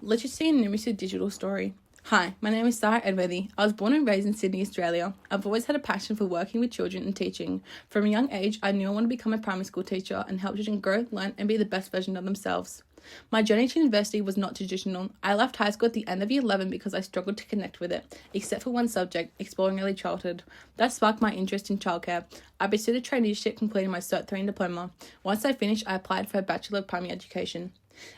Literacy and Numeracy Digital Story. Hi, my name is Sarah Edworthy. I was born and raised in Sydney, Australia. I've always had a passion for working with children and teaching. From a young age, I knew I wanted to become a primary school teacher and help children grow, learn, and be the best version of themselves. My journey to university was not traditional. I left high school at the end of year 11 because I struggled to connect with it, except for one subject, exploring early childhood. That sparked my interest in childcare. I pursued a traineeship, completing my Cert 3 diploma. Once I finished, I applied for a Bachelor of Primary Education.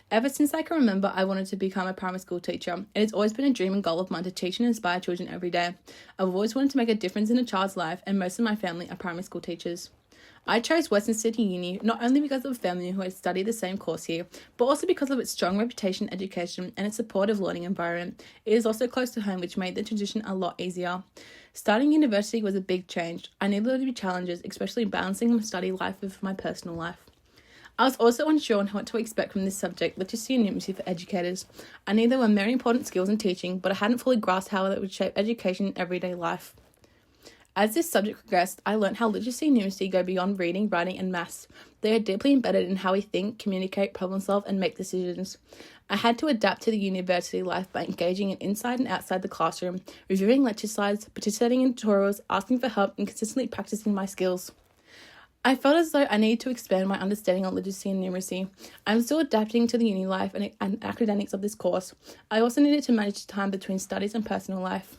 Ever since I can remember, I wanted to become a primary school teacher. It has always been a dream and goal of mine to teach and inspire children every day. I've always wanted to make a difference in a child's life, and most of my family are primary school teachers. I chose Western Sydney Uni not only because of a family who had studied the same course here, but also because of its strong reputation in education and its supportive learning environment. It is also close to home, which made the transition a lot easier. Starting university was a big change. I knew there would be challenges, especially balancing my study life with my personal life. I was also unsure on what to expect from this subject, literacy and numeracy for educators. I knew there were many important skills in teaching, but I hadn't fully grasped how it would shape education in everyday life. As this subject progressed, I learned how literacy and numeracy go beyond reading, writing, and maths. They are deeply embedded in how we think, communicate, problem solve, and make decisions. I had to adapt to the university life by engaging in inside and outside the classroom, reviewing lecture slides, participating in tutorials, asking for help, and consistently practicing my skills. I felt as though I needed to expand my understanding on literacy and numeracy. I'm still adapting to the uni life and academics of this course. I also needed to manage time between studies and personal life.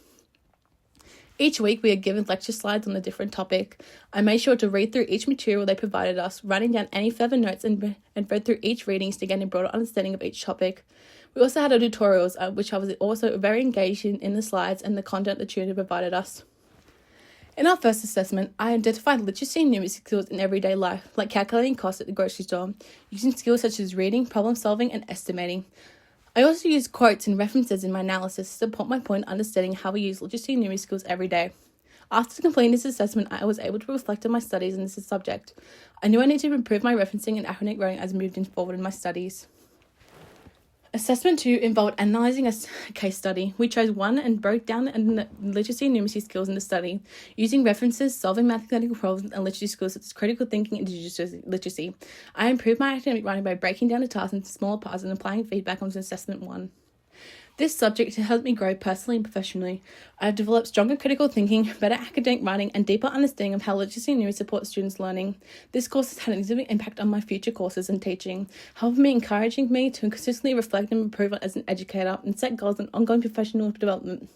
Each week we are given lecture slides on a different topic. I made sure to read through each material they provided us, writing down any further notes and read through each readings to gain a broader understanding of each topic. We also had our tutorials, which I was also very engaged in the slides and the content the tutor provided us. In our first assessment, I identified literacy and numeracy skills in everyday life, like calculating costs at the grocery store, using skills such as reading, problem solving, and estimating. I also used quotes and references in my analysis to support my point understanding how we use literacy and numeracy skills every day. After completing this assessment, I was able to reflect on my studies in this subject. I knew I needed to improve my referencing and academic writing as I moved forward in my studies. Assessment 2 involved analysing a case study. We chose one and broke down the literacy and numeracy skills in the study, using references, solving mathematical problems, and literacy skills such as critical thinking and digital literacy. I improved my academic writing by breaking down the tasks into smaller parts and applying feedback on Assessment 1. This subject has helped me grow personally and professionally. I have developed stronger critical thinking, better academic writing, and deeper understanding of how literacy and numeracy support students' learning. This course has had an significant impact on my future courses and teaching, encouraging me to consistently reflect and improve as an educator and set goals and ongoing professional development.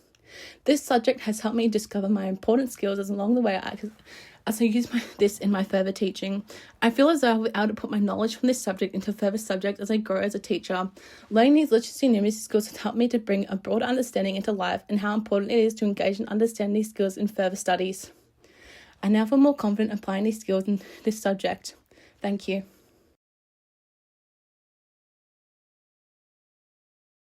This subject has helped me discover my important skills along the way as I use this in my further teaching. I feel as though I'll be able to put my knowledge from this subject into further subjects as I grow as a teacher. Learning these literacy and numeracy skills has helped me to bring a broader understanding into life and how important it is to engage and understand these skills in further studies. I now feel more confident applying these skills in this subject. Thank you.